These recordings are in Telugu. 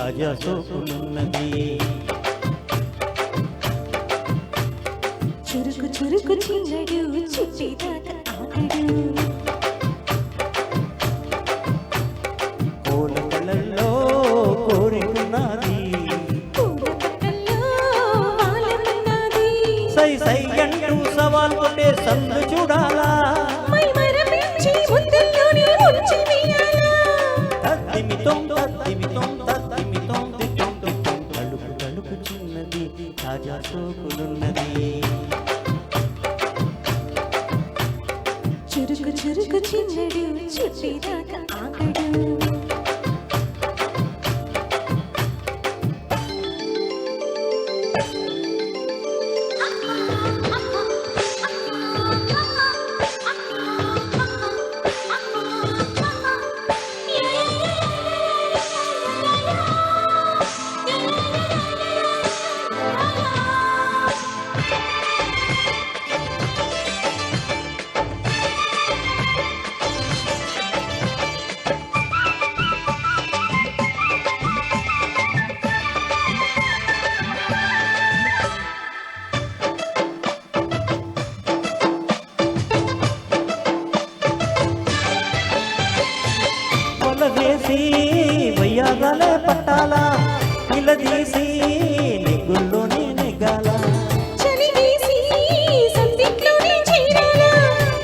తాజా సోకులున్నది. చురుకు చురుకు చిన్నడు చుట్టిదాకా ఆగడు. పూల కళ్ళల్లో కోరికున్నది. పూల పక్కల్లో వాలమన్నది. సై సై అంటూ సవాల్ కొట్టే సందు చూడాలా. మై మరపించి ముద్దుల్లోనే ముంచి వేయాలా. తత్తిమితం తత్తిమితం తత్తిమితం తిత్తం తిత్తం తలుపు తలుపు చిన్నది తాజా సోకులున్నది. చురుకు చురుకు చిన్నడు చుట్టిదాకా ఆగడు. వేసి వయ్యాగాలే పట్టాలా. నిలదీసి నెగ్గుల్లోనే నెగ్గాల. చలివేసి సందిట్లోనే చేరాలా.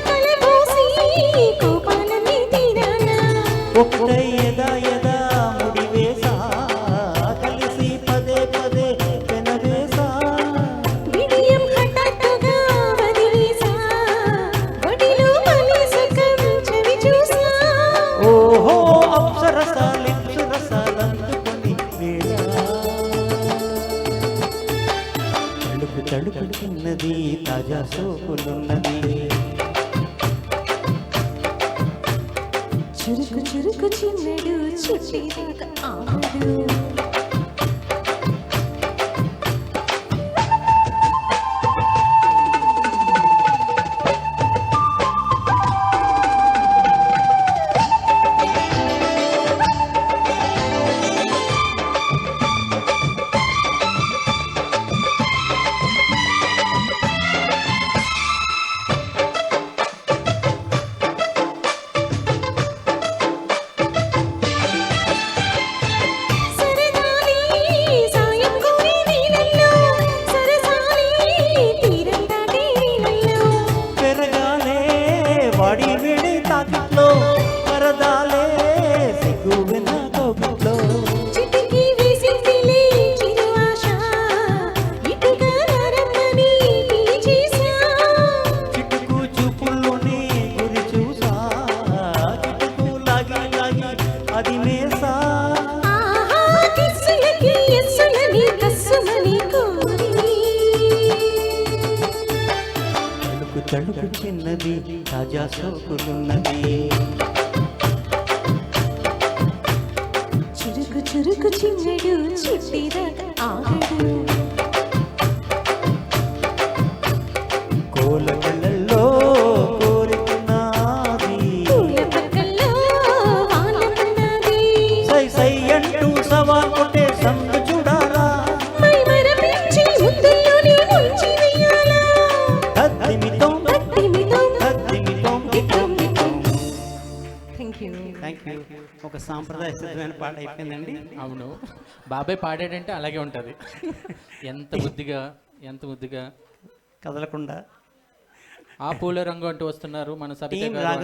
కలబోసి కోపాలన్నీ తీరాలా. ఒకటై ఎదా ఎదా ముడివేసా కలిసి పదే పదే పెనవేసా. విడియం హఠాత్తుగా వదిలేసా. ఒడిలో మళ్ళీ సుఖం చవి చూసా. ఓహో అప్సరసాలిప్సు రసాలందుకొని వేళ. తడుపు తడుపు చిన్నది తాజా సోకులున్నది. చురుకు చురుకు చిన్నడు చుట్టిదాకా ఆగడు. వాడి వేడి తాకిట్లో పరదాలే సిగ్గు విన్న కోగిట్లో. చిటికి వేసిందిలే చిరు ఆశ. ఇటుగా నరమ్మని పిలిచేసా. చిటుకు చూపుల్లోనే గురి చూసా. చిటుకు లాగి లాగి అది మేసా. ఆహా కిస్సులకి ఎస్సులని కస్సుమని కోరి. తడుపు తడుపు చిన్నది తాజా సోకులున్నది. చురుకు చురుకు చిన్నడు చుట్టిదాకా ఆగడు. కోల కళ్ళల్లో కోరికున్నది. పూల పక్కల్లో వాలమన్నది. సై సై అంటూ సవాల్ కొట్టే సందు చూడాలా. మై మరపించి ముద్దుల్లోనే ముంచి వేయాలా. తత్తిమితం తత్తిమితం తత్తిమితం తిత్తం తిత్తం. Thank you. Thank you. ఒక సాంప్రదాయ సిద్ధమైన పాట అయిపోయిందండి. అవును, బాబాయ్ పాడాడంటే అలాగే ఉంటుంది. ఎంత ముద్దుగా కదలకుండా ఆ పూల రంగు అంటూ వస్తున్నారు మన సబిత టీం గారు.